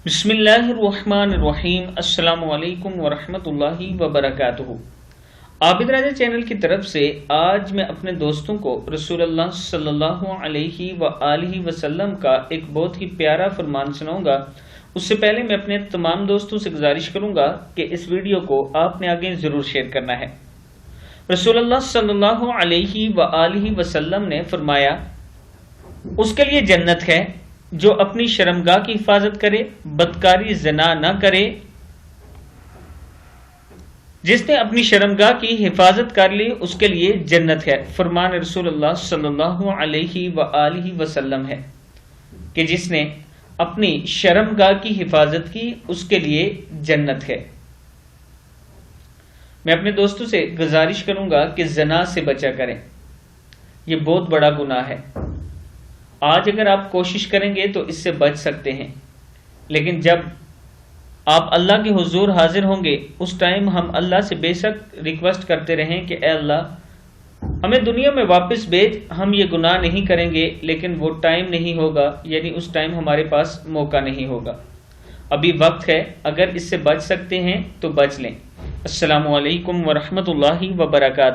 بسم اللہ الرحمن الرحیم۔ السلام علیکم ورحمۃ اللہ وبرکاتہ۔ عابد راجہ چینل کی طرف سے آج میں اپنے دوستوں کو رسول اللہ صلی اللہ علیہ وآلہ وسلم کا ایک بہت ہی پیارا فرمان سناؤں گا۔ اس سے پہلے میں اپنے تمام دوستوں سے گزارش کروں گا کہ اس ویڈیو کو آپ نے آگے ضرور شیئر کرنا ہے۔ رسول اللہ صلی اللہ علیہ وآلہ وسلم نے فرمایا، اس کے لیے جنت ہے جو اپنی شرمگاہ کی حفاظت کرے، بدکاری زنا نہ کرے۔ جس نے اپنی شرمگاہ کی حفاظت کر لی اس کے لیے جنت ہے۔ فرمان رسول اللہ صلی اللہ علیہ وآلہ وسلم ہے کہ جس نے اپنی شرمگاہ کی حفاظت کی اس کے لیے جنت ہے۔ میں اپنے دوستوں سے گزارش کروں گا کہ زنا سے بچا کریں، یہ بہت بڑا گناہ ہے۔ آج اگر آپ کوشش کریں گے تو اس سے بچ سکتے ہیں، لیکن جب آپ اللہ کے حضور حاضر ہوں گے اس ٹائم ہم اللہ سے بے شک ریکویسٹ کرتے رہیں کہ اے اللہ ہمیں دنیا میں واپس بھیج، ہم یہ گناہ نہیں کریں گے، لیکن وہ ٹائم نہیں ہوگا، یعنی اس ٹائم ہمارے پاس موقع نہیں ہوگا۔ ابھی وقت ہے، اگر اس سے بچ سکتے ہیں تو بچ لیں۔ السلام علیکم ورحمۃ اللہ وبرکاتہ۔